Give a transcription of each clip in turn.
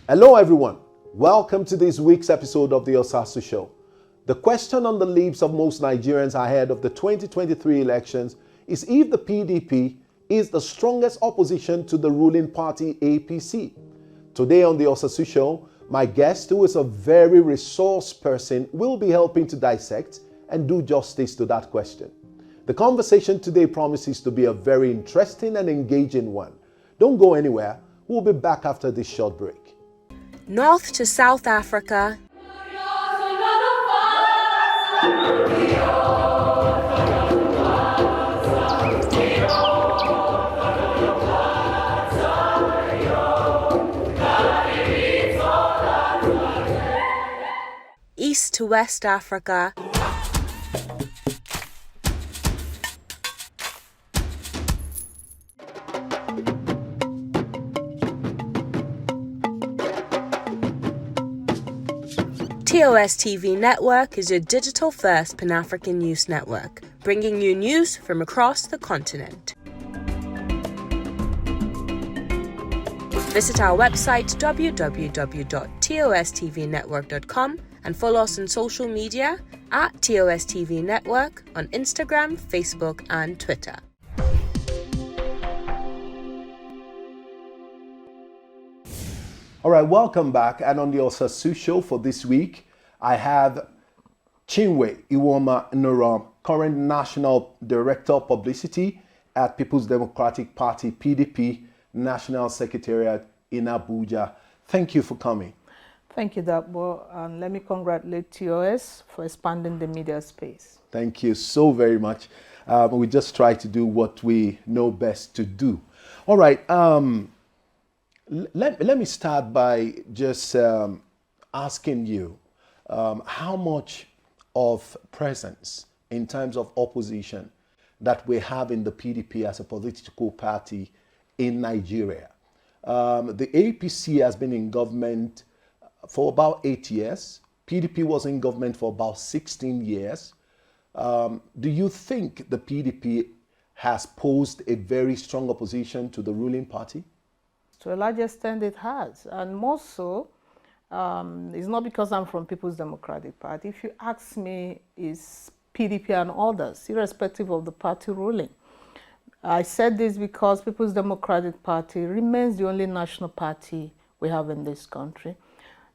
Hello everyone, welcome to this week's episode of the Osasu Show. The question on the lips of most Nigerians ahead of the 2023 elections is if the PDP is the strongest opposition to the ruling party APC. Today on the Osasu Show, my guest, who is a very resource person, will be helping to dissect and do justice to that question. The conversation today promises to be a very interesting and engaging one. Don't go anywhere, we'll be back after this short break. North to South Africa, East to West Africa, TOS TV Network is your digital-first Pan-African news network, bringing you news from across the continent. Visit our website www.tostvnetwork.com and follow us on social media at TOS TV Network on Instagram, Facebook, and Twitter. All right, welcome back. And on the Osasu Show for this week, I have Chinwe Iwoma Noram, current National Director of Publicity at People's Democratic Party, PDP, National Secretariat in Abuja. Thank you for coming. Thank you, Dabo. And let me congratulate TOS for expanding the media space. Thank you so very much. We just try to do what we know best to do. All right. Let me start by just asking you how much of presence in terms of opposition that we have in the PDP as a political party in Nigeria. The APC has been in government for about 8 years. PDP was in government for about 16 years. Do you think the PDP has posed a very strong opposition to the ruling party? To a large extent, it has. And more so, it's not because I'm from People's Democratic Party. If you ask me, is PDP and others, irrespective of the party ruling. I said this because People's Democratic Party remains the only national party we have in this country.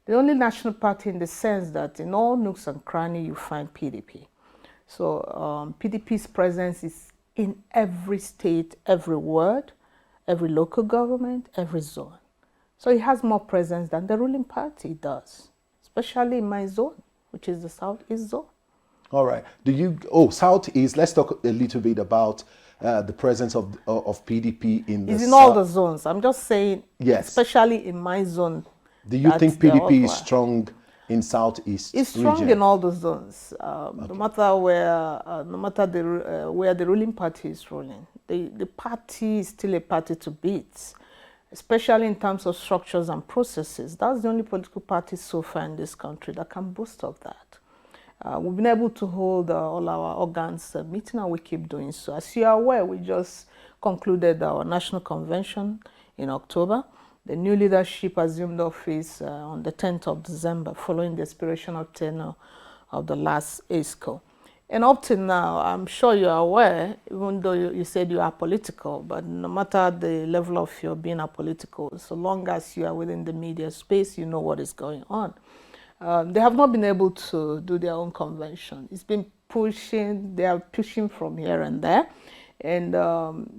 The only national party in the sense that in all nooks and crannies you find PDP. So PDP's presence is in every state, every ward, every local government, every zone. So it has more presence than the ruling party does, especially in my zone, which is the Southeast zone. All right. Southeast, let's talk a little bit about the presence of PDP in the It's in all the zones. I'm just saying, yes, especially in my zone. Do you think PDP is strong in Southeast? It's strong region? In all the zones, okay. No matter where the ruling party is ruling. The party is still a party to beat, especially in terms of structures and processes. That's the only political party so far in this country that can boast of that. We've been able to hold all our organs meeting, and we keep doing so. As you are aware, we just concluded our national convention in October. The new leadership assumed office on the 10th of December, following the expiration of tenure of the last ASCO. And up till now, I'm sure you are aware, even though you said you are political, but no matter the level of your being apolitical, so long as you are within the media space, you know what is going on. They have not been able to do their own convention. It's been pushing, they are pushing from here and there. And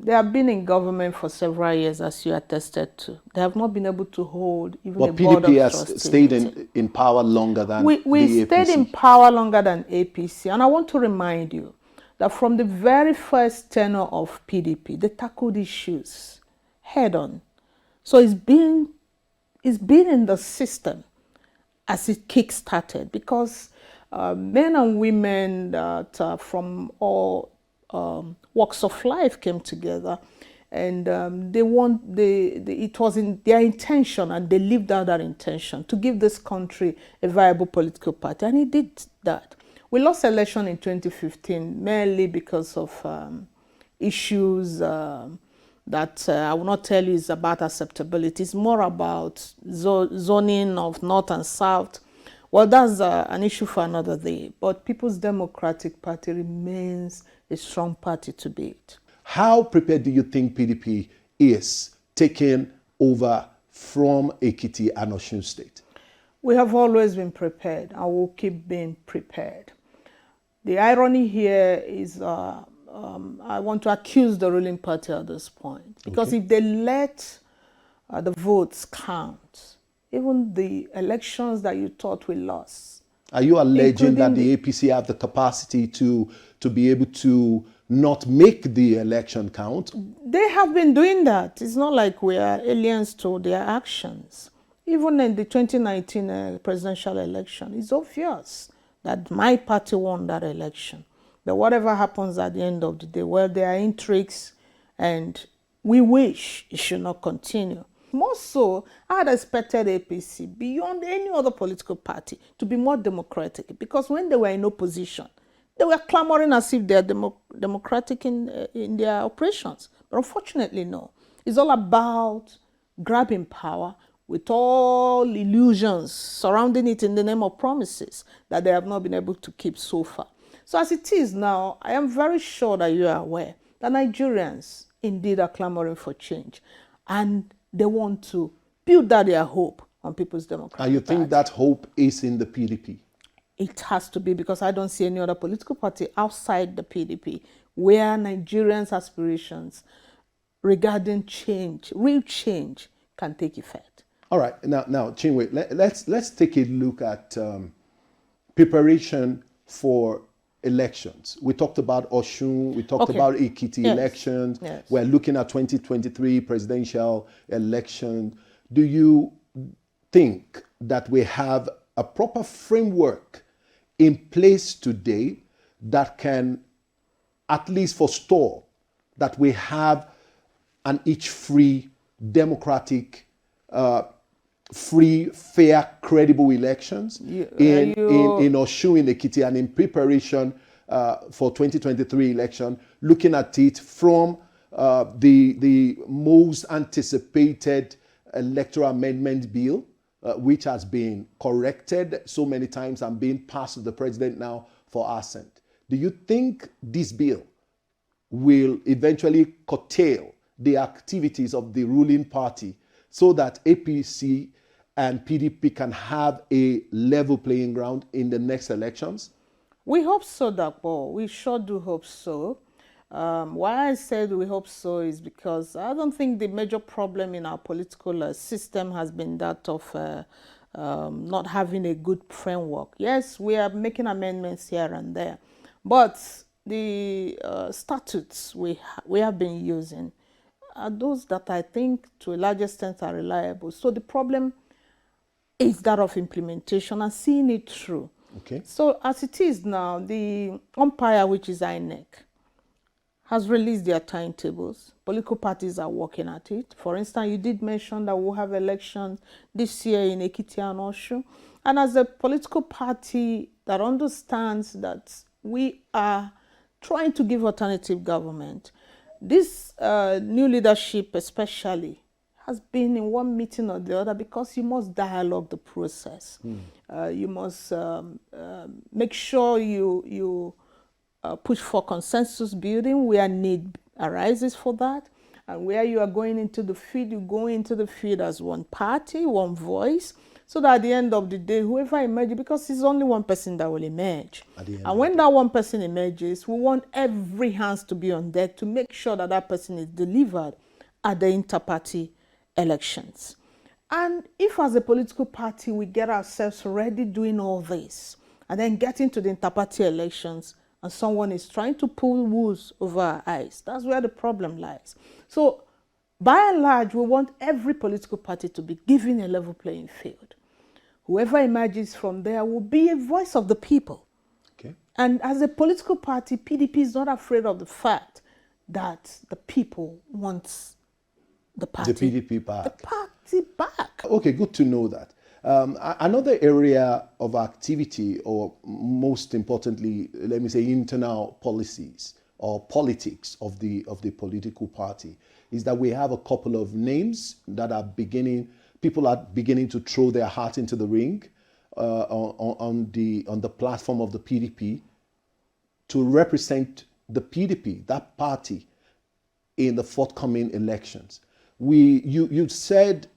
they have been in government for several years, as you attested to. They have not been able to hold even a board of PDP has trustees. stayed in power longer than we the stayed APC. in power longer than APC. And I want to remind you that from the very first tenure of PDP, they tackled issues head on. So it's been in the system as it kick-started, because men and women that from all walks of life came together, and it was in their intention, and they lived out that intention to give this country a viable political party, and it did that. We lost election in 2015 mainly because of issues that I will not tell you is about acceptability. It's more about zoning of North and South. Well, that's an issue for another day. But People's Democratic Party remains a strong party to beat. How prepared do you think PDP is taking over from Ekiti and Osun State? We have always been prepared and will keep being prepared. The irony here is I want to accuse the ruling party at this point. Because if they let the votes count, even the elections that you thought we lost. Are you alleging that the APC have the capacity to be able to not make the election count? They have been doing that. It's not like we are aliens to their actions. Even in the 2019 presidential election, it's obvious that my party won that election. But whatever happens at the end of the day, well, there are intrigues, and we wish it should not continue. More so, I had expected APC, beyond any other political party, to be more democratic, because when they were in opposition, they were clamoring as if they are democratic in their operations. But unfortunately, no. It's all about grabbing power with all illusions surrounding it in the name of promises that they have not been able to keep so far. So as it is now, I am very sure that you are aware that Nigerians indeed are clamoring for change, and they want to build that their hope on People's Democratic Party. And you think that hope is in the PDP? It has to be, because I don't see any other political party outside the PDP where Nigerians' aspirations regarding change, real change, can take effect. All right, now Chinwe, let's take a look at preparation for elections. We talked about Osun, we talked about Ekiti elections. Yes. We're looking at 2023 presidential election. Do you think that we have a proper framework in place today that can at least forestall that we have an free, democratic, free, fair, credible elections in Osun, in Ekiti, and in preparation for 2023 election, looking at it from the most anticipated electoral amendment bill, which has been corrected so many times and being passed to the president now for assent. Do you think this bill will eventually curtail the activities of the ruling party so that APC and PDP can have a level playing ground in the next elections? We hope so, Dakpo. We sure do hope so. Why I said we hope so is because I don't think the major problem in our political system has been that of not having a good framework. Yes, we are making amendments here and there, but the statutes we have been using are those that I think to a large extent are reliable. So the problem is that of implementation and seeing it through. Okay. So as it is now, the umpire, which is INEC, has released their timetables. Political parties are working at it. For instance, you did mention that we'll have elections this year in Ekiti and Osun. And as a political party that understands that we are trying to give alternative government, this new leadership especially has been in one meeting or the other, because you must dialogue the process. You must make sure you push for consensus building where need arises for that. And where you are going into the field, you go into the field as one party, one voice, so that at the end of the day, whoever emerges, because it's only one person that will emerge. And when that one person emerges, we want every hands to be on deck to make sure that that person is delivered at the inter-party elections. And if as a political party we get ourselves ready doing all this, and then get into the inter-party elections, and someone is trying to pull wool over our eyes, that's where the problem lies. So by and large, we want every political party to be given a level playing field. Whoever emerges from there will be a voice of the people. Okay. And as a political party, PDP is not afraid of the fact that the people want the party. The PDP back. The party back. Okay, good to know that. Another area of activity, or most importantly, let me say internal policies or politics of the political party, is that we have a couple of names that are people are beginning to throw their hat into the ring on the platform of the PDP to represent the PDP, that party, in the forthcoming elections. You said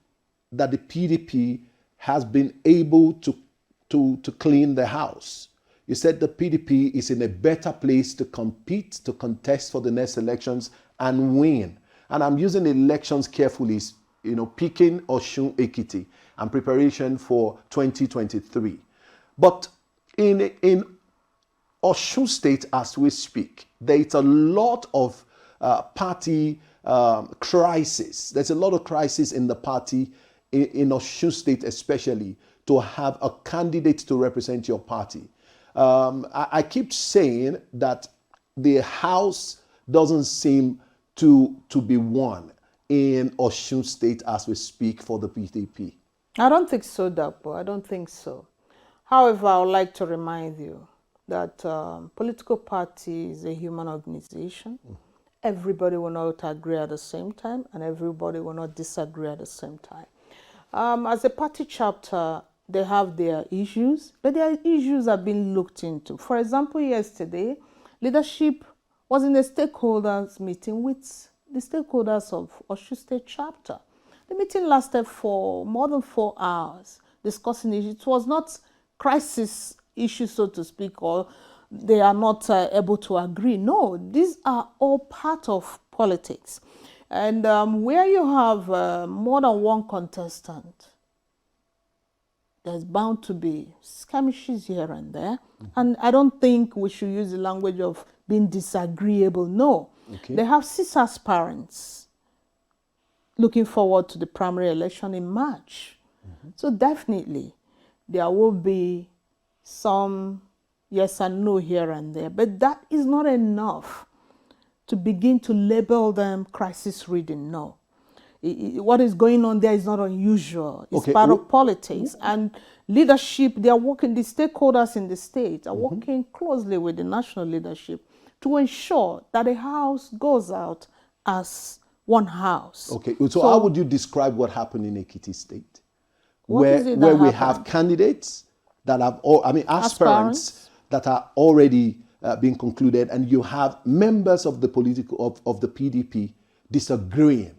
that the PDP has been able to clean the house. You said the PDP is in a better place to compete, to contest for the next elections and win. And I'm using elections carefully, picking Osun Ekiti and preparation for 2023. But in Osun State, as we speak, there is a lot of party crisis. There's a lot of crisis in the party, in Osun State especially, to have a candidate to represent your party. I keep saying that the House doesn't seem to be won in Osun State as we speak for the PDP. I don't think so, Dapo. I don't think so. However, I would like to remind you that political party is a human organization. Everybody will not agree at the same time, and everybody will not disagree at the same time. As a party chapter, they have their issues, but their issues are being looked into. For example, yesterday, leadership was in a stakeholders meeting with the stakeholders of Osun State chapter. The meeting lasted for more than 4 hours, discussing issues. It was not crisis issues, so to speak, or they are not able to agree. No, these are all part of politics. And where you have more than one contestant, there's bound to be skirmishes here and there. And I don't think we should use the language of being disagreeable. No. Okay. They have 6 aspirants looking forward to the primary election in March. So definitely there will be some yes and no here and there. But that is not enough to begin to label them crisis reading. No. What is going on there is not unusual. It's part of politics. And leadership, they are working, the stakeholders in the state are working closely with the national leadership to ensure that the house goes out as one house. Okay, so how would you describe what happened in Ekiti State? Where we have candidates that have, aspirants that are already being concluded, and you have members of the of the PDP disagreeing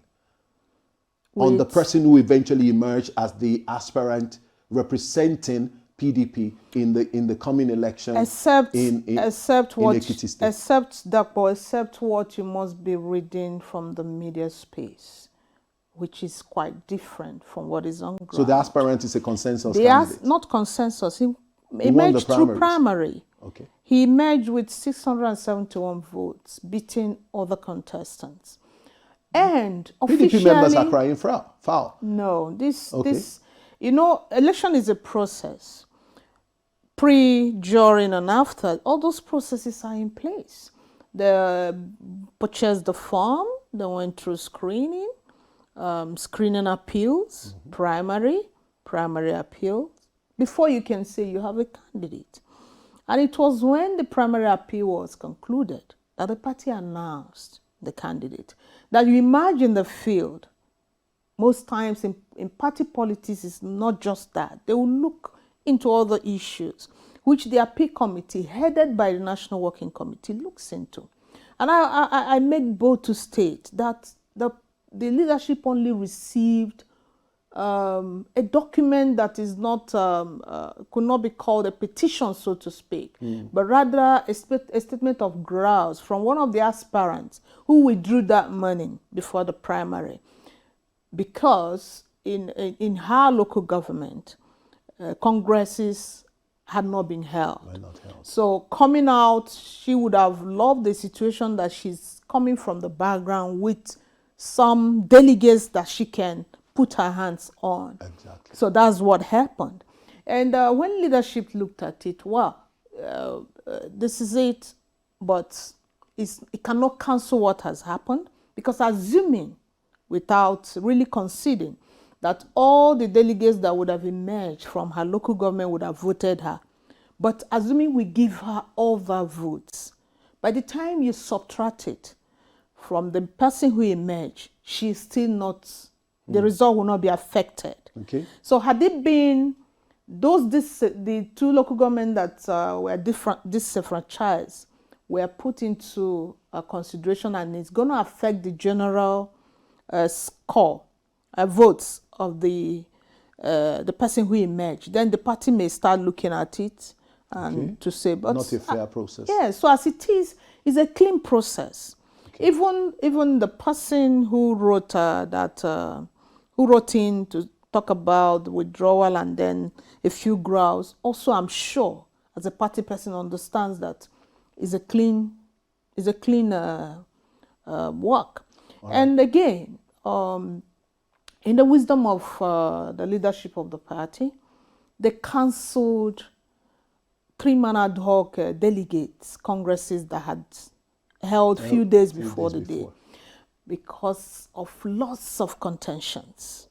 on the person who eventually emerged as the aspirant representing PDP in the coming election except what Ekiti State. Except what you must be reading from the media space, which is quite different from what is on ground. So the aspirant is a consensus candidate? Not consensus. He emerged through primary. Okay. He emerged with 671 votes, beating other contestants. And officially, PDP members are crying foul. No, this, election is a process. Pre, during, and after, all those processes are in place. They purchased the form, they went through screening, screening appeals, primary appeals, before you can say you have a candidate. And it was when the primary appeal was concluded that the party announced the candidate. That you imagine the field, most times in party politics, is not just that. They will look into other issues, which the appeal committee, headed by the National Working Committee, looks into. And I make bold to state that the leadership only received a document that is not, could not be called a petition, so to speak, but rather a statement of grounds from one of the aspirants who withdrew that money before the primary. Because in her local government, congresses had not been held. So coming out, she would have loved the situation that she's coming from the background with some delegates that she can put her hands on. Exactly. So that's what happened. And when leadership looked at it, this is it, but it cannot cancel what has happened, because assuming, without really conceding, that all the delegates that would have emerged from her local government would have voted her, but assuming we give her all the votes, by the time you subtract it from the person who emerged, she's still not, the result will not be affected. Okay. So had it been the two local governments that were disenfranchised were put into consideration, and it's going to affect the general score, votes of the person who emerged, then the party may start looking at it and to say, but not a fair process. Yeah, so as it is, it's a clean process. Okay. Even the person who wrote who wrote in to talk about the withdrawal and then a few growls, also I'm sure as a party person understands that is a clean work. Right. And again, in the wisdom of the leadership of the party, they cancelled 3-man ad hoc delegates, congresses that had held few days before the day because of lots of contentions.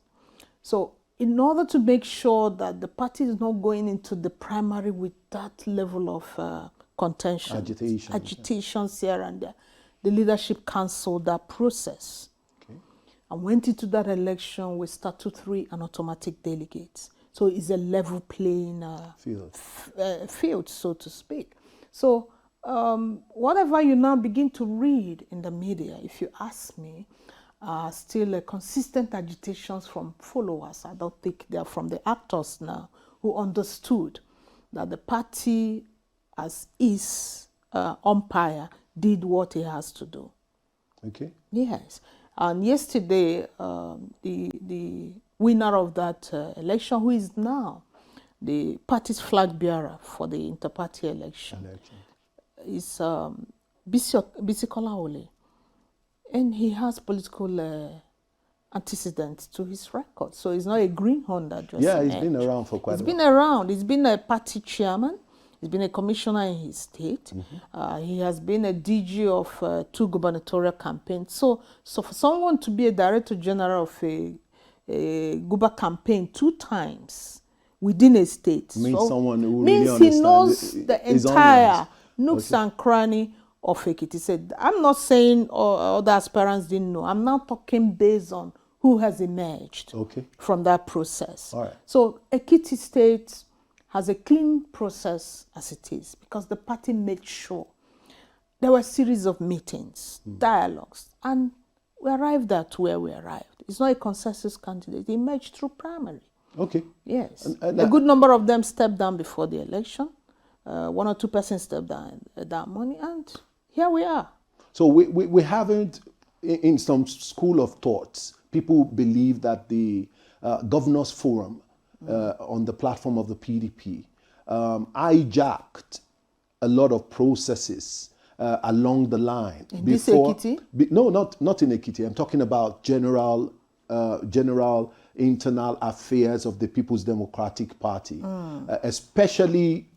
So in order to make sure that the party is not going into the primary with that level of contention, agitations here and there, the leadership cancelled that process. Okay. And went into that election with statutory and automatic delegates. So it's a level playing field, so to speak. So whatever you now begin to read in the media, if you ask me, are still consistent agitations from followers. I don't think they are from the actors now who understood that the party as is umpire did what he has to do. Okay. Yes. And yesterday, the winner of that election, who is now the party's flag bearer for the inter-party election, is Bisi Kolaole. And he has political antecedents to his record. So he's not a greenhorn that just he's been around for quite a while. He's been around. He's been a party chairman. He's been a commissioner in his state. Mm-hmm. He has been a DG of 2 gubernatorial campaigns. So for someone to be a director general of a guber campaign 2 times within a state means someone who means really he knows the entire nooks and cranny of Ekiti. He said, I'm not saying other aspirants didn't know. I'm now talking based on who has emerged from that process. All right. So Ekiti State has a clean process as it is because the party made sure there were a series of meetings, dialogues, and we arrived at where we arrived. It's not a consensus candidate. It emerged through primary. Okay. Yes. And a good number of them stepped down before the election. 1 or 2 persons stepped down that morning, and here we are. So we haven't, in some school of thoughts, people believe that the Governors Forum on the platform of the PDP hijacked a lot of processes along the line. In this Ekiti? No, not in Ekiti. I'm talking about general internal affairs of the People's Democratic Party, especially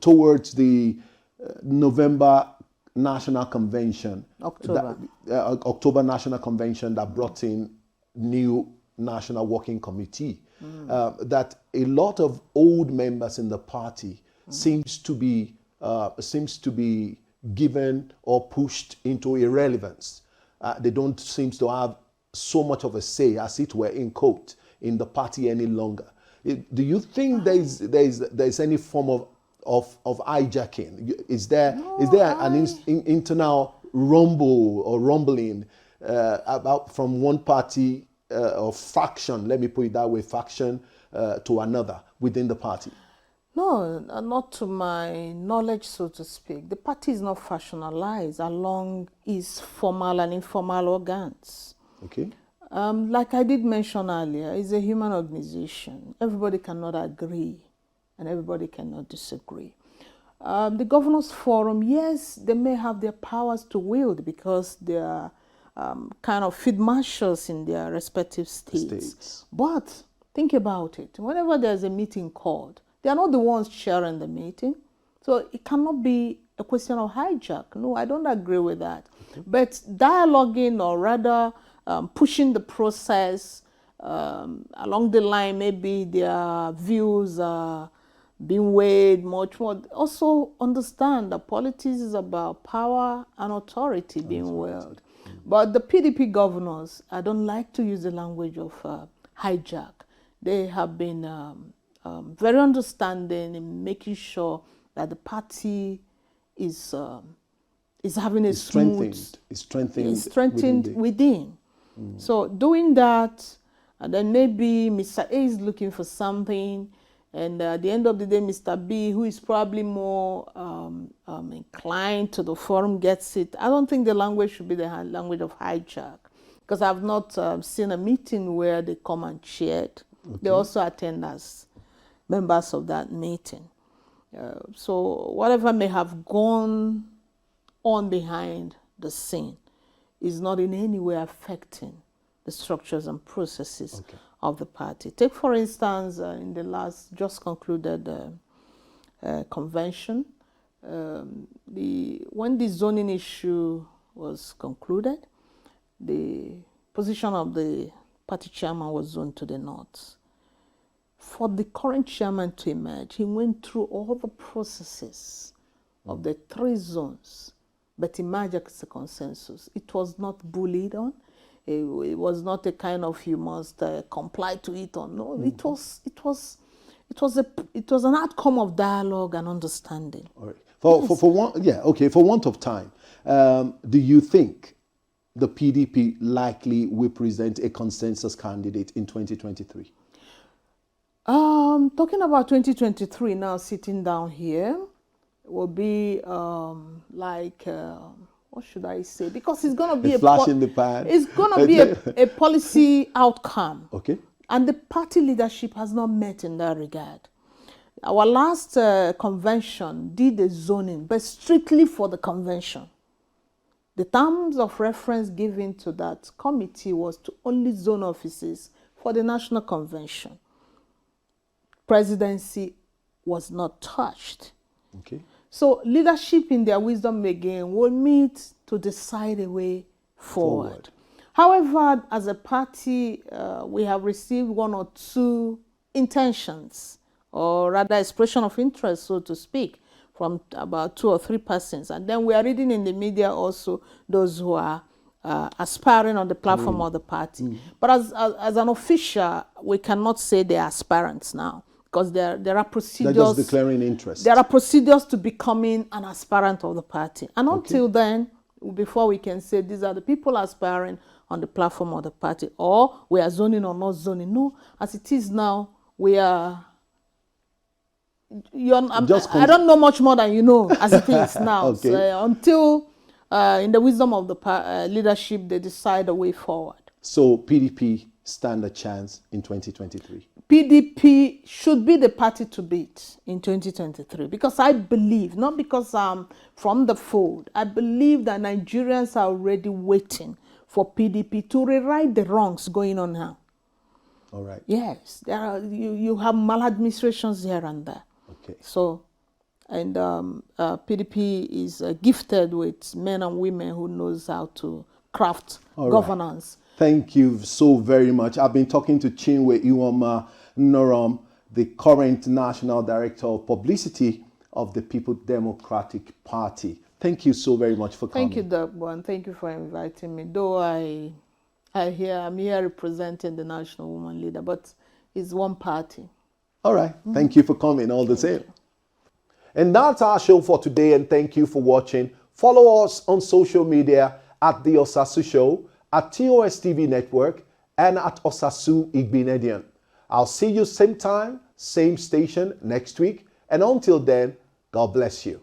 towards the November National Convention, October National Convention that brought in new National Working Committee, that a lot of old members in the party seems to be given or pushed into irrelevance. They don't seem to have so much of a say, as it were, in quote, in the party any longer. Do you think there's any form of hijacking? Is there an internal rumble or rumbling about from one party or faction, let me put it that way, faction to another within the party? No, not to my knowledge, so to speak. The party is not factionalized along its formal and informal organs. Okay. Like I did mention earlier, it's a human organization. Everybody cannot agree and everybody cannot disagree. The Governors Forum, yes, they may have their powers to wield because they are kind of field marshals in their respective states. But think about it. Whenever there's a meeting called, they are not the ones chairing the meeting. So it cannot be a question of hijack. No, I don't agree with that. Okay. But dialoguing, or rather pushing the process along the line, maybe their views are being weighed much more. Also understand that politics is about power and authority being weighed. But the PDP governors, I don't like to use the language of hijack. They have been very understanding in making sure that the party is having a strengthened within. So doing that, and then maybe Mr. A is looking for something, and at the end of the day, Mr. B, who is probably more inclined to the forum, gets it. I don't think the language should be the language of hijack, because I've not seen a meeting where they come and shared. Okay. They also attend as members of that meeting. So whatever may have gone on behind the scene is not in any way affecting the structures and processes of the party. Take, for instance, in the last just concluded convention, when the zoning issue was concluded, the position of the party chairman was zoned to the north. For the current chairman to emerge, he went through all the processes of the 3 zones, but emerged as a consensus. It was not bullied on. It was not a kind of you must comply to it or no. It was an outcome of dialogue and understanding. All right. For want of time, do you think the PDP likely will present a consensus candidate in 2023? Talking about 2023 now, sitting down here, will be what should I say? Because it's going to be a flash in the pan. It's going to be a policy outcome. Okay. And the party leadership has not met in that regard. Our last convention did a zoning, but strictly for the convention. The terms of reference given to that committee was to only zone offices for the national convention. Presidency was not touched. Okay. So leadership in their wisdom again will meet to decide a way forward. However, as a party, we have received 1 or 2 intentions, or rather expression of interest, so to speak, from about 2 or 3 persons. And then we are reading in the media also those who are aspiring on the platform of the party. But as an official, we cannot say they are aspirants now, because there are procedures. They're just declaring interest. There are procedures to becoming an aspirant of the party. And until then, before we can say these are the people aspiring on the platform of the party, or we are zoning or not zoning. No, as it is now, we are... I don't know much more than you know, as it is now. Okay. So, until, in the wisdom of the leadership, they decide a way forward. So PDP stand a chance in 2023? PDP should be the party to beat in 2023, because I believe, not because I'm from the fold, I believe that Nigerians are already waiting for PDP to rewrite the wrongs going on now. All right. Yes, there are, you have maladministrations here and there. Okay. So, and PDP is gifted with men and women who knows how to craft governance. Right. Thank you so very much. I've been talking to Chinwe Iwoma Norom, the current National Director of Publicity of the People's Democratic Party. Thank you so very much for coming. Thank you, Dagbo, and thank you for inviting me. Though I'm here representing the National Woman Leader, but it's one party. All right. Thank you for coming all the same. And that's our show for today, and thank you for watching. Follow us on social media at The Osasu Show, at TOSTV Network, and at Osasu Igbinedian. I'll see you same time, same station next week. And until then, God bless you.